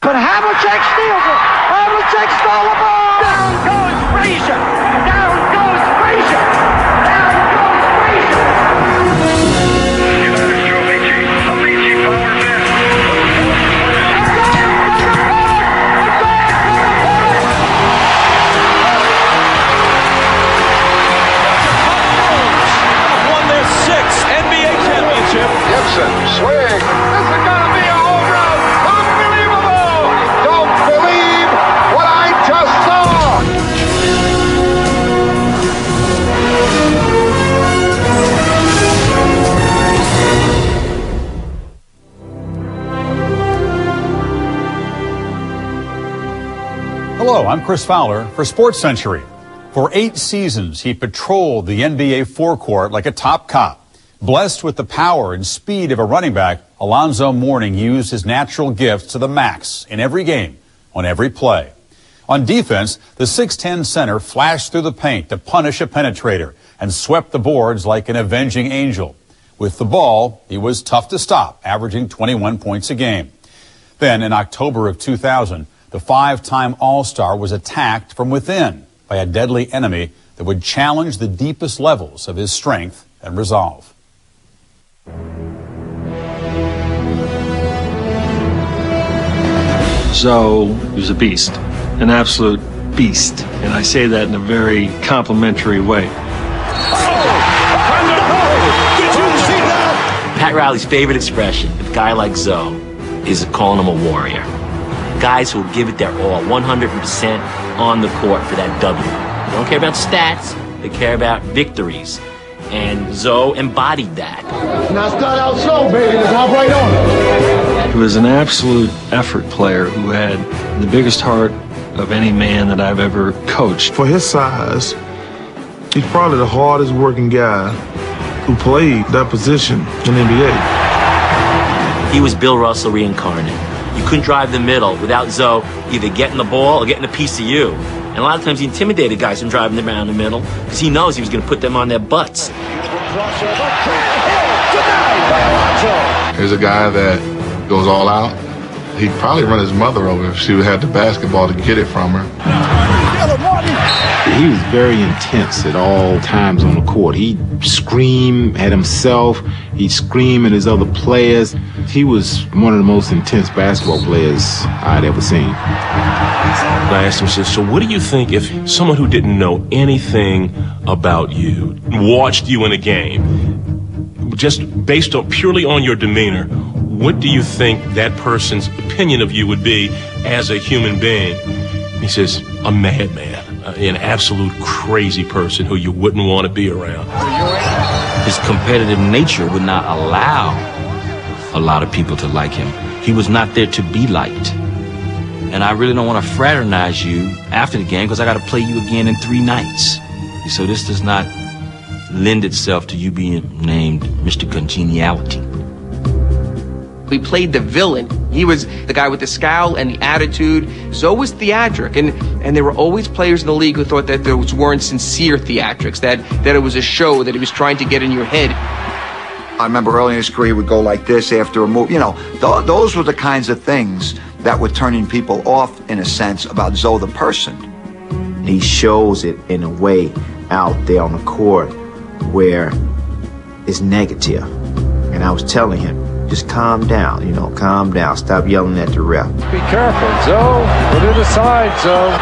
But Havlicek steals it. Havlicek stole the ball. Down goes Frazier. Down goes Frazier. Down goes Frazier. Won their 6th NBA championship. Gibson, swing. This is gonna be a home run. Unbelievable! I don't believe what I just saw. Hello, I'm Chris Fowler for Sports Century. For 8 seasons, he patrolled the NBA forecourt like a top cop. Blessed with the power and speed of a running back, Alonzo Mourning used his natural gifts to the max in every game, on every play. On defense, the 6'10 center flashed through the paint to punish a penetrator and swept the boards like an avenging angel. With the ball, he was tough to stop, averaging 21 points a game. Then, in October of 2000, the 5-time All-Star was attacked from within by a deadly enemy that would challenge the deepest levels of his strength and resolve. Zoe was a beast, an absolute beast. And I say that in a very complimentary way. Pat Riley's favorite expression of a guy like Zoe is calling him a warrior. Guys who will give it their all, 100% on the court for that W. They don't care about stats, they care about victories. And Zoe embodied that. Now start out slow, baby. Let's hop right on. He was an absolute effort player who had the biggest heart of any man that I've ever coached. For his size, he's probably the hardest working guy who played that position in the NBA. He was Bill Russell reincarnate. You couldn't drive the middle without Zoe either getting the ball or getting a piece of you. And a lot of times he intimidated guys from driving them around the middle because he knows he was going to put them on their butts. Here's a guy that goes all out. He'd probably run his mother over if she had the basketball to get it from her. He was very intense at all times on the court. He'd scream at himself. He'd scream at his other players. He was one of the most intense basketball players I'd ever seen. I asked him, so what do you think if someone who didn't know anything about you watched you in a game, just based on purely on your demeanor, what do you think that person's opinion of you would be as a human being? He says, a madman, an absolute crazy person who you wouldn't want to be around. His competitive nature would not allow a lot of people to like him. He was not there to be liked. And I really don't want to fraternize you after the game because I got to play you again in 3 nights. So this does not lend itself to you being named Mr. Congeniality. He played the villain. He was the guy with the scowl and the attitude. Zoe was theatric, and there were always players in the league who thought that those weren't sincere theatrics, that it was a show, that he was trying to get in your head. I remember early in his career he would go like this after a move. You know, those were the kinds of things that were turning people off, in a sense, about Zoe the person. He shows it in a way out there on the court where it's negative. And I was telling him, just calm down, calm down. Stop yelling at the ref. Be careful, Zoe. Put it aside, Zoe.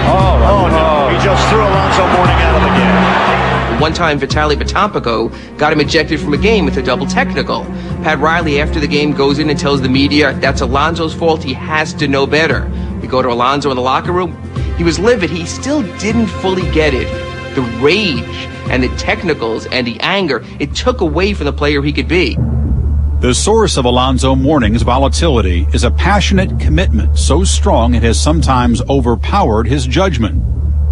Oh, no. He just threw Alonzo Mourning out of the game. One time, Vitaly Potapenko got him ejected from a game with a double technical. Pat Riley, after the game, goes in and tells the media that's Alonzo's fault. He has to know better. We go to Alonzo in the locker room. He was livid. He still didn't fully get it. The rage and the technicals and the anger, it took away from the player he could be. The source of Alonzo Mourning's volatility is a passionate commitment so strong it has sometimes overpowered his judgment.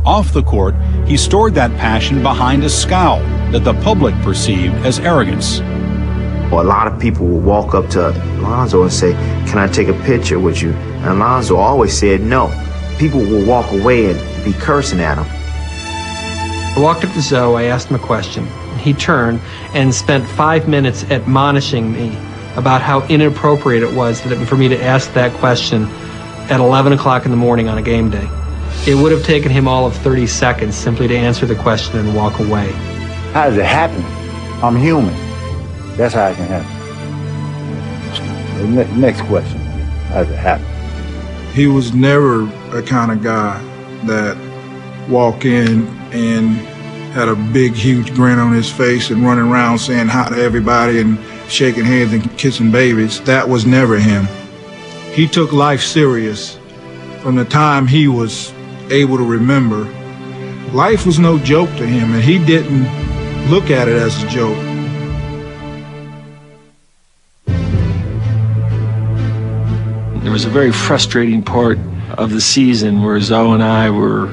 Off the court, he stored that passion behind a scowl that the public perceived as arrogance. A lot of people will walk up to Alonzo and say, "Can I take a picture with you?" And Alonzo always said no. People will walk away and be cursing at him. I walked up to Zoe, I asked him a question. He turned and spent 5 minutes admonishing me about how inappropriate it was for me to ask that question at 11 o'clock in the morning on a game day. It would have taken him all of 30 seconds simply to answer the question and walk away. How does it happen? I'm human. That's how it can happen. Next question. How does it happen? He was never a kind of guy that walk in and had a big, huge grin on his face and running around saying hi to everybody and shaking hands and kissing babies. That was never him. He took life serious from the time he was able to remember. Life was no joke to him, and he didn't look at it as a joke. There was a very frustrating part of the season where Zoe and I were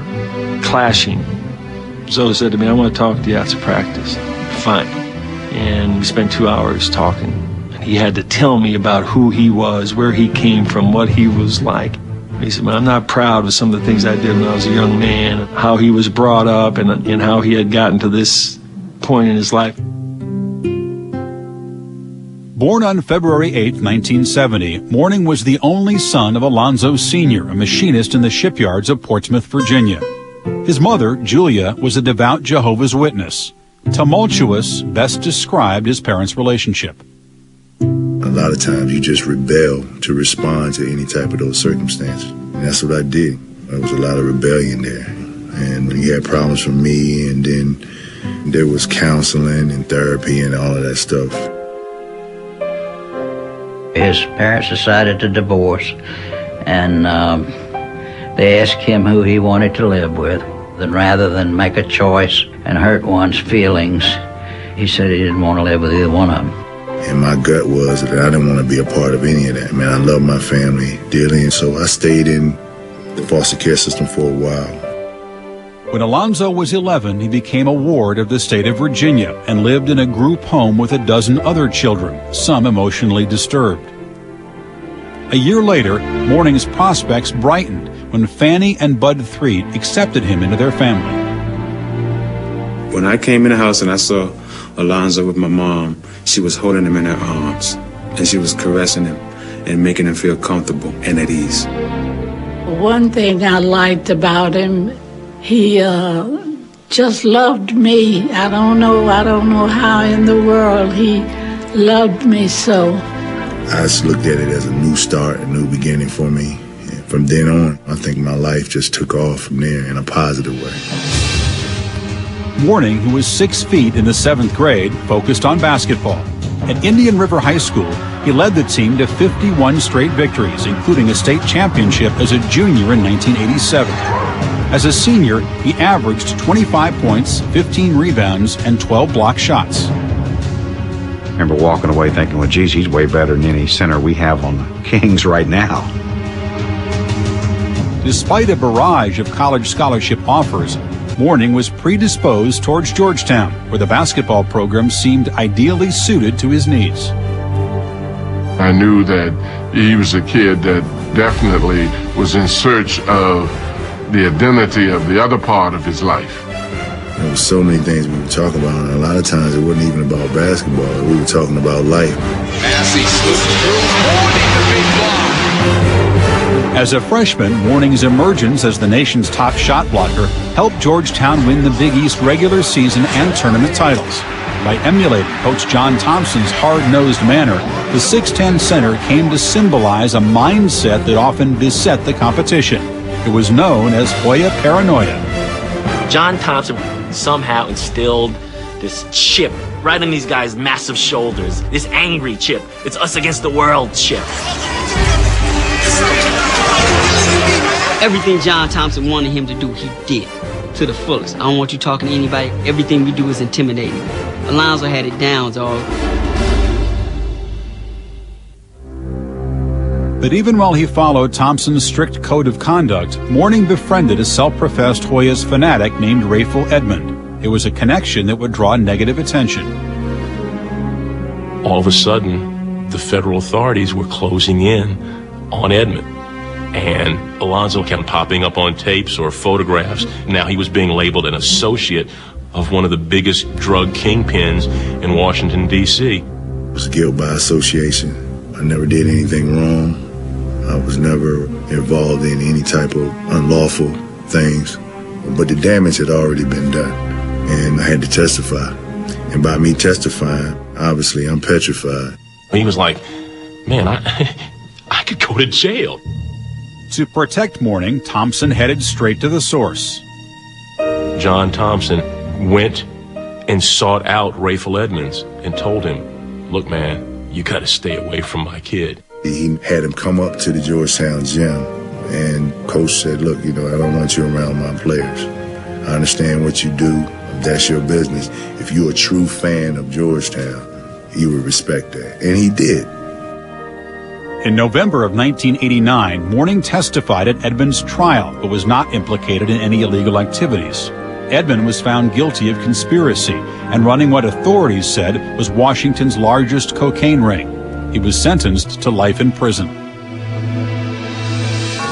clashing. Zoe said to me, "I want to talk to you after practice." Fine. And we spent 2 hours talking. And he had to tell me about who he was, where he came from, what he was like. He said, "Man, I'm not proud of some of the things I did when I was a young man, how he was brought up and how he had gotten to this point in his life." Born on February 8, 1970, Mourning was the only son of Alonzo Sr., a machinist in the shipyards of Portsmouth, Virginia. His mother, Julia, was a devout Jehovah's Witness. Tumultuous best described his parents' relationship. A lot of times you just rebel to respond to any type of those circumstances. And that's what I did. There was a lot of rebellion there. And he had problems from me, and then there was counseling and therapy and all of that stuff. His parents decided to divorce, and they asked him who he wanted to live with. And rather than make a choice and hurt one's feelings, he said he didn't want to live with either one of them. And my gut was that I didn't want to be a part of any of that. Man, I love my family dearly, and so I stayed in the foster care system for a while. When Alonzo was 11, he became a ward of the state of Virginia and lived in a group home with a dozen other children, some emotionally disturbed. A year later, Mourning's prospects brightened when Fanny and Bud Threet accepted him into their family. When I came in the house and I saw Alonzo with my mom, she was holding him in her arms, and she was caressing him and making him feel comfortable and at ease. One thing I liked about him, he just loved me. I don't know how in the world he loved me so. I just looked at it as a new start, a new beginning for me. And from then on, I think my life just took off from there in a positive way. Mourning, who was 6 feet in the 7th grade, focused on basketball. At Indian River High School, he led the team to 51 straight victories, including a state championship as a junior in 1987. As a senior, he averaged 25 points, 15 rebounds, and 12 block shots. I remember walking away thinking, well, geez, he's way better than any center we have on the Kings right now. Despite a barrage of college scholarship offers, Mourning was predisposed towards Georgetown, where the basketball program seemed ideally suited to his needs. I knew that he was a kid that definitely was in search of the identity of the other part of his life. There were so many things we were talking about, and a lot of times it wasn't even about basketball. We were talking about life. As a freshman, Mourning's emergence as the nation's top shot blocker helped Georgetown win the Big East regular season and tournament titles. By emulating Coach John Thompson's hard-nosed manner, the 6'10 center came to symbolize a mindset that often beset the competition. It was known as Hoya paranoia. John Thompson somehow instilled this chip right on these guys' massive shoulders, this angry chip. It's us against the world chip. Everything John Thompson wanted him to do, he did to the fullest. I don't want you talking to anybody. Everything we do is intimidating. Alonzo had it down, dog. But even while he followed Thompson's strict code of conduct, Mourning befriended a self-professed Hoyas fanatic named Rayful Edmond. It was a connection that would draw negative attention. All of a sudden, the federal authorities were closing in on Edmond. And Alonzo kept popping up on tapes or photographs. Now he was being labeled an associate of one of the biggest drug kingpins in Washington, D.C. It was guilt by association. I never did anything wrong. I was never involved in any type of unlawful things. But the damage had already been done, and I had to testify. And by me testifying, obviously, I'm petrified. He was like, man, I could go to jail. To protect Mourning, Thompson headed straight to the source. John Thompson went and sought out Rayful Edmonds and told him, look, man, you got to stay away from my kid. He had him come up to the Georgetown gym, and Coach said, look, I don't want you around my players. I understand what you do. That's your business. If you're a true fan of Georgetown, you would respect that. And he did. In November of 1989, Mourning testified at Edmonds' trial, but was not implicated in any illegal activities. Edmond was found guilty of conspiracy and running what authorities said was Washington's largest cocaine ring. He was sentenced to life in prison.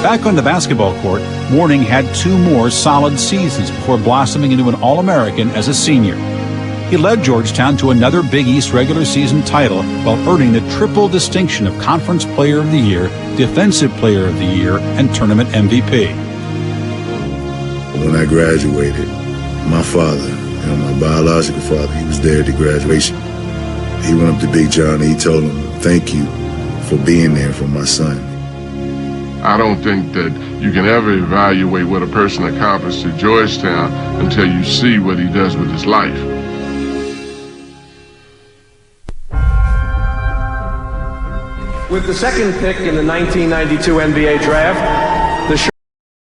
Back on the basketball court, Mourning had 2 more solid seasons before blossoming into an All-American as a senior. He led Georgetown to another Big East regular season title while earning the triple distinction of Conference Player of the Year, Defensive Player of the Year, and Tournament MVP. When I graduated, my father, my biological father, he was there at the graduation. He went up to Big John and he told him, thank you for being there for my son. I don't think that you can ever evaluate what a person accomplished at Georgetown until you see what he does with his life. With the second pick in the 1992 NBA draft,